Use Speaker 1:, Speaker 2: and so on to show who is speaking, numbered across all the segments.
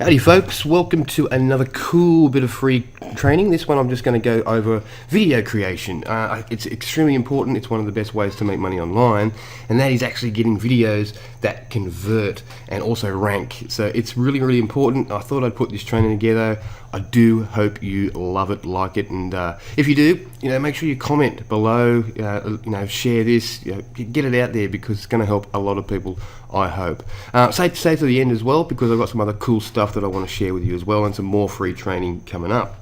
Speaker 1: Howdy folks, welcome to another cool bit of free training. This one I'm just going to go over video creation. It's extremely important. It's one of the best ways to make money online, and that is actually getting videos that convert and also rank. So it's really important. I thought I'd put this training together. I do hope you love it, like it, and if you do, make sure you comment below, share this, get it out there, because it's going to help a lot of people, I hope. Stay to the end as well, because I've got some other cool stuff that I want to share with you as well, and some more free training coming up.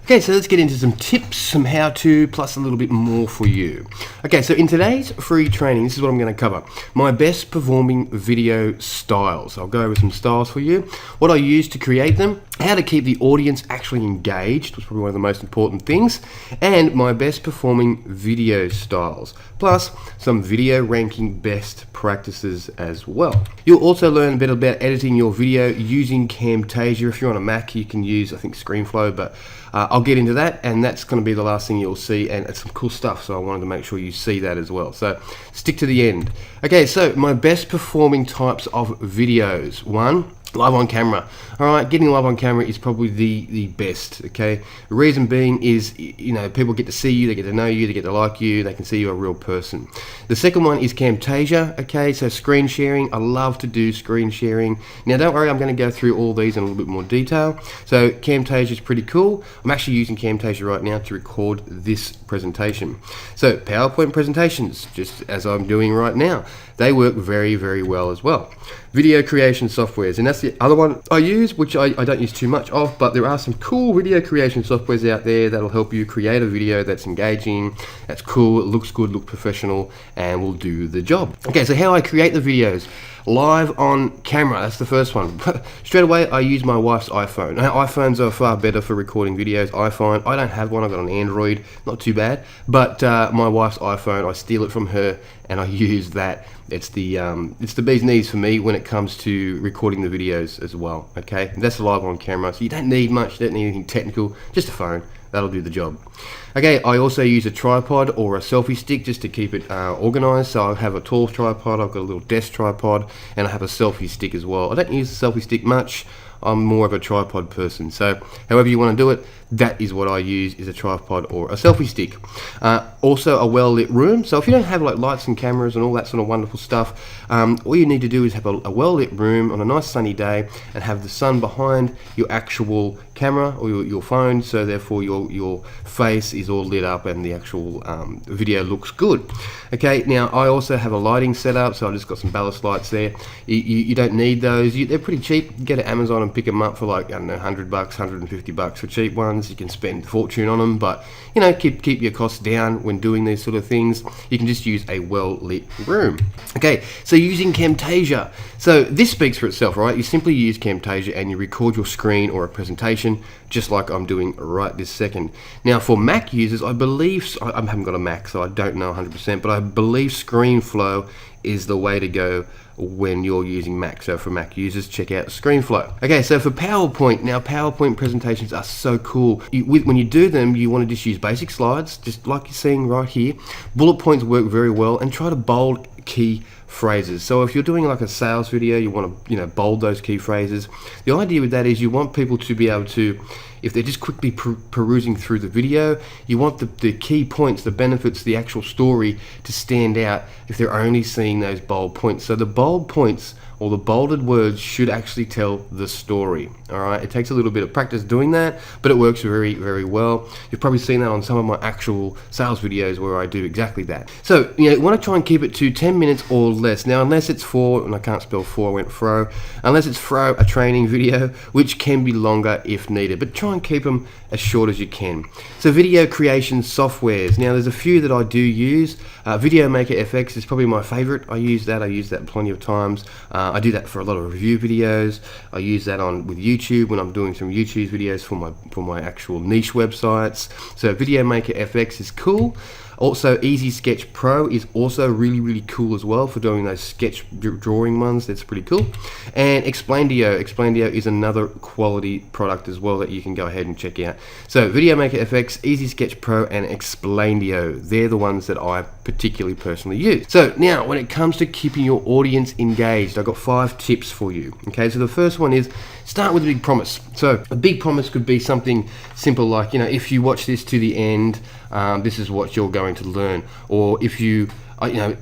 Speaker 1: Okay, so let's get into some tips, some how-to, plus a little bit more for you. Okay, so in today's free training, this is what I'm going to cover. My best performing video styles. I'll go over some styles for you, what I use to create them, how to keep the audience actually engaged, which is probably one of the most important things, and my best performing video styles, plus some video ranking best practices as well. You'll also learn a bit about editing your video using Camtasia. If you're on a Mac, you can use, I think, ScreenFlow, but I'll get into that, and that's going to be the last thing you'll see, and it's some cool stuff, so I wanted to make sure you see that as well. So stick to the end. Okay, so my best performing types of videos. One, live on camera. Alright, getting live on camera is probably the best, okay? The reason being is, people get to see you, they get to know you, they get to like you, they can see you're a real person. The second one is Camtasia, okay? So screen sharing, I love to do screen sharing. Now don't worry, I'm going to go through all these in a little bit more detail. So Camtasia is pretty cool. I'm actually using Camtasia right now to record this presentation. So PowerPoint presentations, just as I'm doing right now, they work very well as well. Video creation softwares, and that's the other one I use, which I don't use too much of, but there are some cool video creation softwares out there that'll help you create a video that's engaging, that's cool, it looks good, look professional, and will do the job. Okay, so how I create the videos. Live on camera, that's the first one. Straight away, I use my wife's iPhone. Now, iPhones are far better for recording videos. I don't have one, I've got an Android, not too bad, but my wife's iPhone, I steal it from her, and I use that. It's the bee's knees for me when it comes to recording the videos as well, okay? And that's live on camera, so you don't need much, you don't need anything technical, just a phone. That'll do the job. Okay, I also use a tripod or a selfie stick just to keep it organized. So I have a tall tripod, I've got a little desk tripod, and I have a selfie stick as well. I don't use the selfie stick much. I'm more of a tripod person. So however you want to do it, that is what I use, is a tripod or a selfie stick. Also a well-lit room. So if you don't have like lights and cameras and all that sort of wonderful stuff, all you need to do is have a well-lit room on a nice sunny day and have the sun behind your actual camera or your phone, so therefore your face is all lit up and the actual video looks good. Okay, now I also have a lighting setup, so I've just got some ballast lights there. You don't need those. They're pretty cheap. You get at Amazon and pick them up for like, I don't know, $100, $150 for cheap ones. You can spend a fortune on them, but keep your costs down when doing these sort of things. You can just use a well-lit room. Okay, so using Camtasia. So this speaks for itself, right? You simply use Camtasia and you record your screen or a presentation, just like I'm doing right this second. Now for Mac users, I believe, I haven't got a Mac, so I don't know 100%, but I believe ScreenFlow is the way to go when you're using Mac. So for Mac users, check out ScreenFlow. Okay, so for PowerPoint, now PowerPoint presentations are so cool. When you do them, you want to just use basic slides, just like you're seeing right here. Bullet points work very well, and try to bold key phrases. So if you're doing like a sales video, you want to bold those key phrases. The idea with that is you want people to be able to, if they're just quickly perusing through the video, you want the key points, the benefits, the actual story to stand out if they're only seeing those bold points. So the bold points or the bolded words should actually tell the story. Alright, it takes a little bit of practice doing that, but it works very well. You've probably seen that on some of my actual sales videos where I do exactly that. So, you want to try and keep it to 10 minutes or less. Now, unless it's and I can't spell I went fro, unless it's a training video, which can be longer if needed, but try and keep them as short as you can. So video creation softwares. Now, there's a few that I do use. Video Maker FX is probably my favorite. I use that plenty of times. I do that for a lot of review videos. I use that with YouTube when I'm doing some YouTube videos for my actual niche websites. So Video Maker FX is cool. Also, Easy Sketch Pro is also really cool as well for doing those sketch drawing ones. That's pretty cool. And Explaindio. Explaindio is another quality product as well that you can go ahead and check out. So Video Maker FX, Easy Sketch Pro, and Explaindio. They're the ones that I particularly personally use. So now, when it comes to keeping your audience engaged, I've got 5 tips for you. Okay, so the first one is start with a big promise. So a big promise could be something simple like, if you watch this to the end, this is what you're going to learn. Or if you,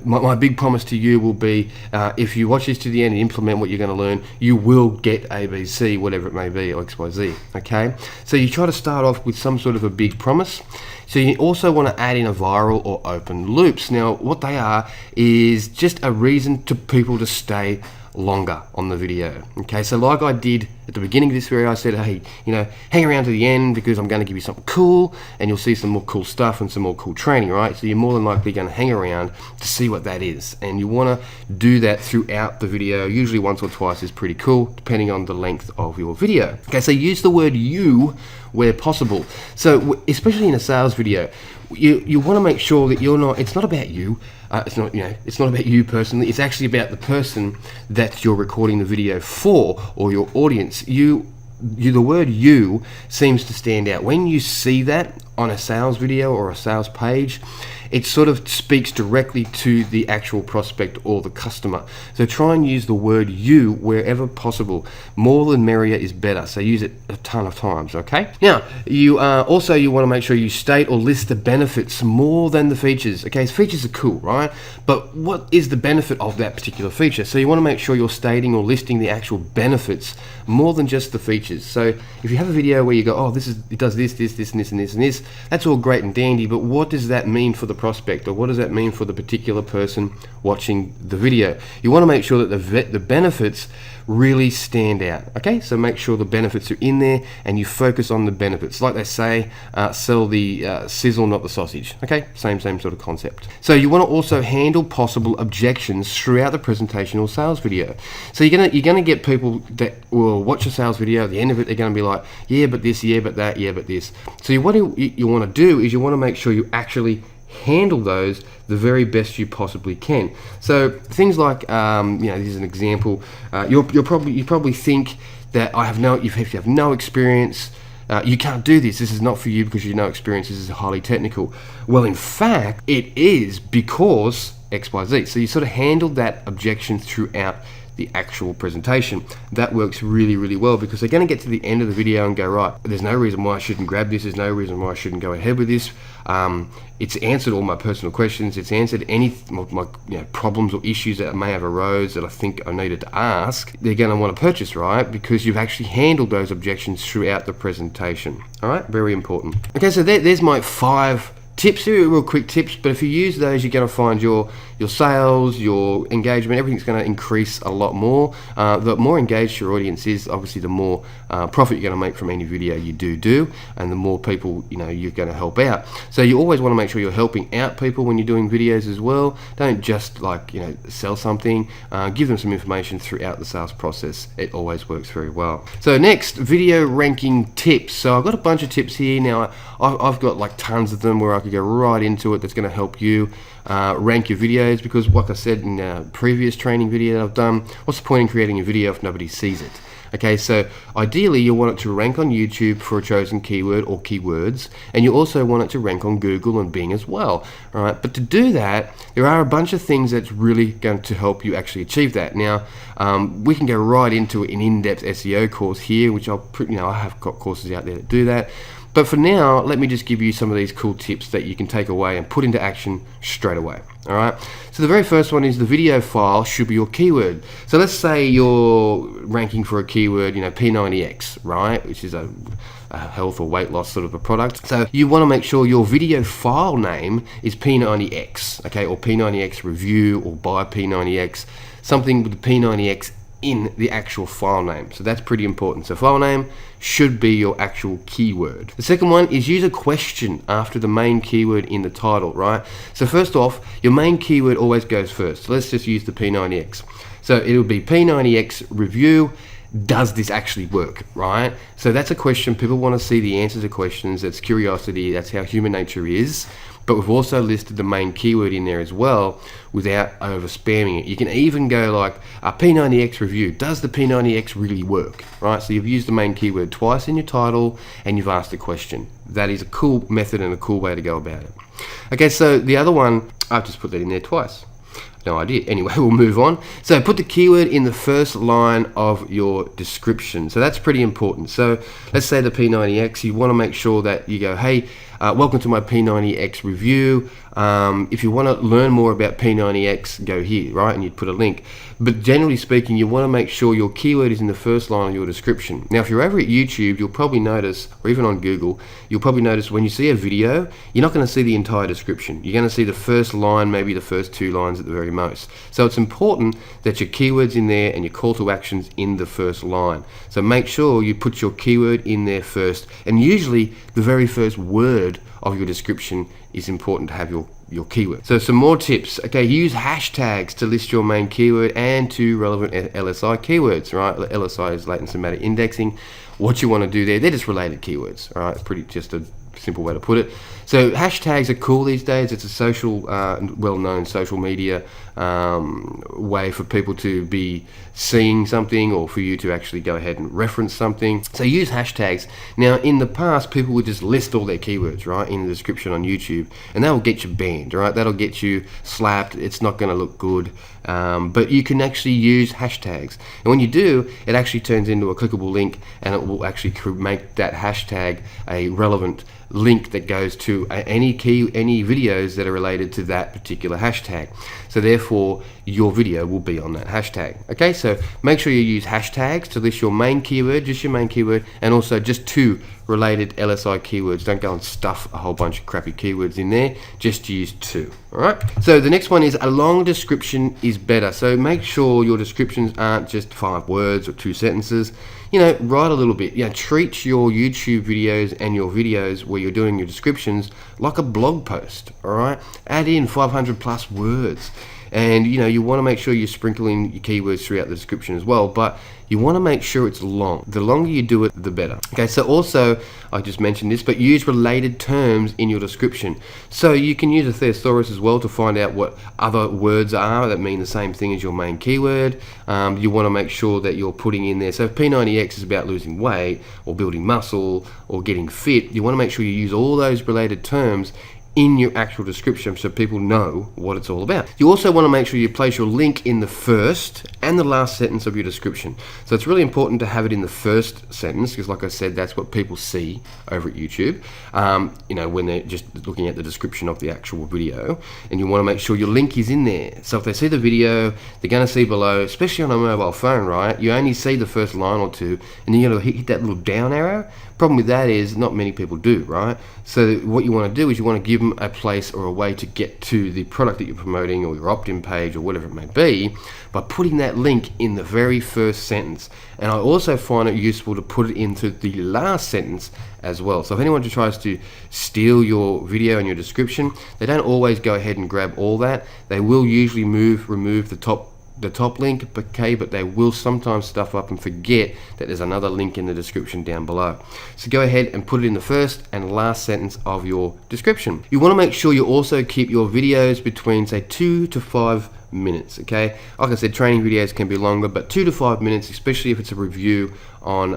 Speaker 1: my big promise to you will be, if you watch this to the end and implement what you're going to learn, you will get ABC, whatever it may be, or XYZ, okay? So you try to start off with some sort of a big promise. So you also want to add in a viral or open loops. Now, what they are is just a reason to people to stay longer on the video. Okay, so like I did at the beginning of this video, I said, hey, hang around to the end because I'm going to give you something cool and you'll see some more cool stuff and some more cool training, right? So you're more than likely going to hang around to see what that is. And you want to do that throughout the video. Usually once or twice is pretty cool, depending on the length of your video. Okay, so use the word you where possible. So especially in a sales video, you want to make sure that it's not about you. It's not about you personally. It's actually about the person that you're recording the video for, or your audience. The word you seems to stand out. When you see that on a sales video or a sales page, it sort of speaks directly to the actual prospect or the customer. So try and use the word you wherever possible. More than merrier is better. So use it a ton of times, okay? Now, you want to make sure you state or list the benefits more than the features. Okay, so features are cool, right? But what is the benefit of that particular feature? So you want to make sure you're stating or listing the actual benefits more than just the features. So if you have a video where you go, oh, it does this, and this, and this, and this, that's all great and dandy, but what does that mean for the prospect, or what does that mean for the particular person watching the video? You want to make sure that the benefits really stand out. Okay, so make sure the benefits are in there and you focus on the benefits. Like they say, sell the sizzle, not the sausage. Okay, same sort of concept. So you want to also handle possible objections throughout the presentation or sales video. So you're gonna get people that will watch a sales video. At the end of it, they're going to be like, yeah, but this, yeah, but that, yeah, but this. So what you want to do is you want to make sure you actually handle those the very best you possibly can. So things like, this is an example. You probably think that if you have no experience, you can't do this. This is not for you because you have no experience. This is highly technical. Well, in fact, it is because XYZ. So you sort of handled that objection throughout the actual presentation. That works really, really well because they're going to get to the end of the video and go, right, there's no reason why I shouldn't grab this. There's no reason why I shouldn't go ahead with this. It's answered all my personal questions. It's answered any my problems or issues that may have arose that I think I needed to ask. They're going to want to purchase, right? Because you've actually handled those objections throughout the presentation. All right, very important. Okay, so there's my 5 tips. Here are real quick tips, but if you use those, you're going to find your sales, your engagement, everything's going to increase a lot more. The more engaged your audience is, obviously the more profit you're going to make from any video you do, and the more people you're going to help out. So you always want to make sure you're helping out people when you're doing videos as well. Don't just sell something. Give them some information throughout the sales process. It always works very well. So next, video ranking tips. So I've got a bunch of tips here. Now I've got like tons of them where I could go right into it. That's going to help you rank your videos, because like I said in a previous training video that I've done, what's the point in creating a video if nobody sees it? Okay, so ideally you want it to rank on YouTube for a chosen keyword or keywords, and you also want it to rank on Google and Bing as well. All right, but to do that, there are a bunch of things that's really going to help you actually achieve that. Now, we can go right into an in-depth SEO course here, which I have got courses out there that do that. But for now, let me just give you some of these cool tips that you can take away and put into action straight away. All right. So the very first one is the video file should be your keyword. So let's say you're ranking for a keyword, P90X, right, which is a health or weight loss sort of a product. So you want to make sure your video file name is P90X, okay, or P90X review, or buy P90X, something with the P90X in the actual file name. So that's pretty important. So file name should be your actual keyword. The second one is use a question after the main keyword in the title, right? So first off, your main keyword always goes first. So let's just use the P90X. So it'll be P90X review. Does this actually work, right? So that's a question. People want to see the answers to questions. That's curiosity. That's how human nature is. But we've also listed the main keyword in there as well without over spamming it. You can even go like a P90X review. Does the P90X really work, right? So you've used the main keyword twice in your title and you've asked a question. That is a cool method and a cool way to go about it. Okay, so the other one, I've just put that in there twice. No idea. Anyway, we'll move on. So put the keyword in the first line of your description. So that's pretty important. So let's say the P90X, you want to make sure that you go, hey, welcome to my P90X review. If you want to learn more about P90X, go here, right? And you'd put a link. But generally speaking, you want to make sure your keyword is in the first line of your description. Now, if you're over at YouTube, you'll probably notice, or even on Google, you'll probably notice when you see a video, you're not going to see the entire description. You're going to see the first line, maybe the first 2 lines at the very most. So it's important that your keyword's in there and your call to action's in the first line. So make sure you put your keyword in there first. And usually, the very first word of your description is important to have your keyword. So some more tips. Okay, use hashtags to list your main keyword and to relevant LSI keywords, right? LSI is latent semantic indexing. What you want to do there, they're just related keywords, all right? Pretty just a simple way to put it. So hashtags are cool these days. It's a social, well-known social media way for people to be seeing something or for you to actually go ahead and reference something. So use hashtags. Now, in the past, people would just list all their keywords, right, in the description on YouTube, and that will get you banned, right? That'll get you slapped. It's not going to look good. But you can actually use hashtags. And when you do, it actually turns into a clickable link, and it will actually make that hashtag a relevant link that goes to any videos that are related to that particular hashtag. So therefore, your video will be on that hashtag. Okay, so make sure you use hashtags to list your main keyword, just your main keyword, and also just 2 related LSI keywords. Don't go and stuff a whole bunch of crappy keywords in there, just use 2. Alright, so the next one is a long description is better. So make sure your descriptions aren't just 5 words or 2 sentences. You know, write a little bit. You know, treat your YouTube videos and your videos where you're doing your descriptions like a blog post. Alright, add in 500 plus words. And you know, you want to make sure you sprinkle in your keywords throughout the description as well, but you want to make sure it's long. The longer you do it, the better. Okay, so also, I just mentioned this, but use related terms in your description. So you can use a thesaurus as well to find out what other words are that mean the same thing as your main keyword. You want to make sure that you're putting in there. So if P90X is about losing weight or building muscle or getting fit, you want to make sure you use all those related terms in your actual description so people know what it's all about. You also want to make sure you place your link in the first and the last sentence of your description. So it's really important to have it in the first sentence because, like I said, that's what people see over at YouTube, you know, when they're just looking at the description of the actual video. And you want to make sure your link is in there. So if they see the video, they're going to see below, especially on a mobile phone, right? You only see the first line or 2 and you're going to hit that little down arrow. Problem with that is not many people do, right? So what you want to do is you want to give them a place or a way to get to the product that you're promoting or your opt-in page or whatever it may be by putting that link in the very first sentence. And I also find it useful to put it into the last sentence as well. So if anyone tries to steal your video and your description, they don't always go ahead and grab all that. They will usually remove the top link, okay, but they will sometimes stuff up and forget that there's another link in the description down below. So go ahead and put it in the first and last sentence of your description. You want to make sure you also keep your videos between, say, 2 to 5 minutes, okay? Like I said, training videos can be longer, but 2 to 5 minutes, especially if it's a review on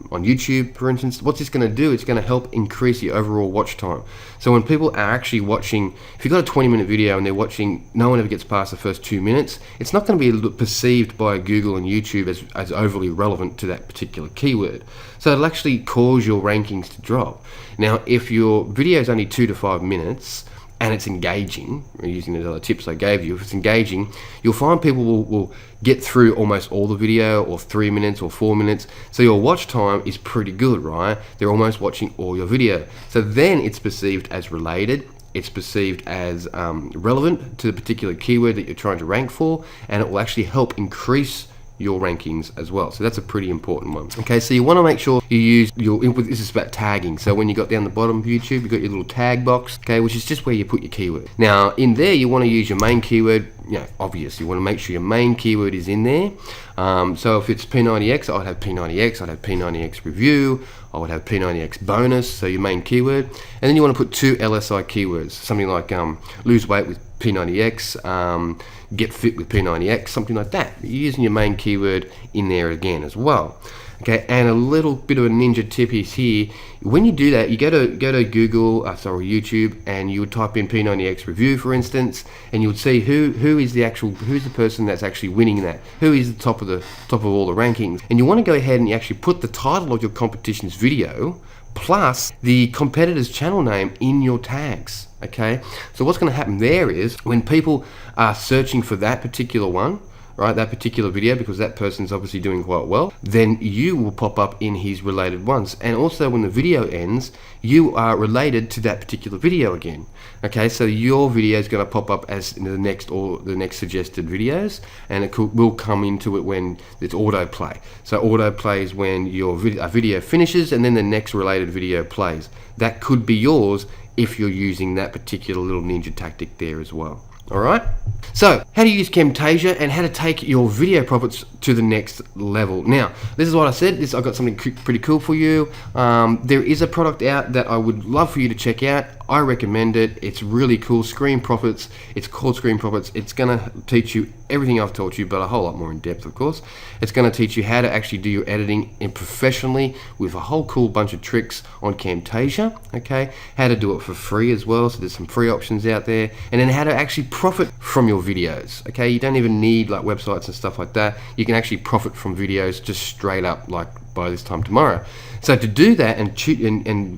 Speaker 1: YouTube, for instance. What's this going to do? It's going to help increase your overall watch time. So when people are actually watching, if you've got a 20-minute video and they're watching, no one ever gets past the first 2 minutes, it's not going to be perceived by Google and YouTube as overly relevant to that particular keyword. So it'll actually cause your rankings to drop. Now, if your video is only 2 to 5 minutes, and it's engaging, using the other tips I gave you, if it's engaging, you'll find people will get through almost all the video, or 3 minutes or 4 minutes, so your watch time is pretty good, right? They're almost watching all your video. So then it's perceived as related, it's perceived as relevant to the particular keyword that you're trying to rank for, and it will actually help increase your rankings as well. So that's a pretty important one. Okay, so you want to make sure you use your input. This is about tagging. So when you got down the bottom of YouTube, you got your little tag box, okay, which is just where you put your keyword. Now in there, you want to use your main keyword. You know, obvious, you want to make sure your main keyword is in there. So if it's P90X, I'd have P90X, I'd have P90X review, I would have P90X bonus, so your main keyword. And then you want to put 2 LSI keywords, something like lose weight with P90X, get fit with P90X, something like that. You're using your main keyword in there again as well. Okay, and a little bit of a ninja tip is here. When you do that, you go to Google, YouTube, and you would type in P90X review, for instance, and you would see who's the person that's actually winning that, who is the top of all the rankings, and you want to go ahead and you actually put the title of your competition's video plus the competitor's channel name in your tags. Okay, so what's going to happen there is when people are searching for that particular one, right, that particular video, because that person's obviously doing quite well, then you will pop up in his related ones. And also when the video ends, you are related to that particular video again. Okay, so your video is going to pop up as the next suggested videos, and it will come into it when it's autoplay. So autoplay is when your video finishes and then the next related video plays. That could be yours if you're using that particular little ninja tactic there as well. Alright, so how to use Camtasia and how to take your video profits to the next level. Now, this is what I said. I've got something pretty cool for you. There is a product out that I would love for you to check out. I recommend it. It's really cool. Screen Profits. It's called Screen Profits. It's going to teach you everything I've taught you, but a whole lot more in depth, of course. It's going to teach you how to actually do your editing professionally with a whole cool bunch of tricks on Camtasia. Okay, how to do it for free as well. So there's some free options out there, and then how to actually profit from your videos. Okay, you don't even need like websites and stuff like that. You can actually profit from videos just straight up, like by this time tomorrow. So to do that and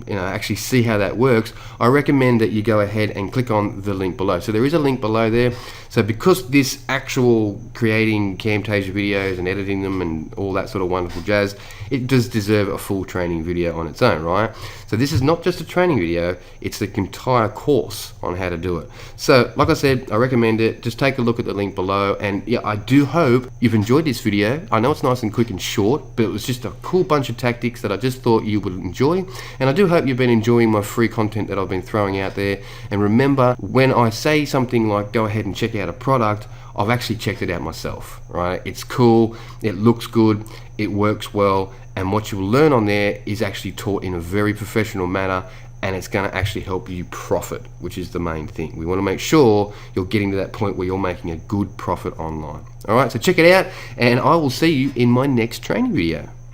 Speaker 1: actually see how that works, I recommend that you go ahead and click on the link below. So there is a link below there. So because this actual creating Camtasia videos and editing them and all that sort of wonderful jazz, it does deserve a full training video on its own, right? So this is not just a training video, it's the entire course on how to do it. So like I said, I recommend it. Just take a look at the link below, and yeah, I do hope you've enjoyed this video. I know it's nice and quick and short, but it was just a cool bunch of tactics that I just thought you would enjoy, and I do hope you've been enjoying my free content that I've been throwing out there. And remember, when I say something like go ahead and check out a product, I've actually checked it out myself, right? It's cool, it looks good, it works well, and what you'll learn on there is actually taught in a very professional manner, and it's going to actually help you profit, which is the main thing. We want to make sure you're getting to that point where you're making a good profit online. All right, so check it out, and I will see you in my next training video.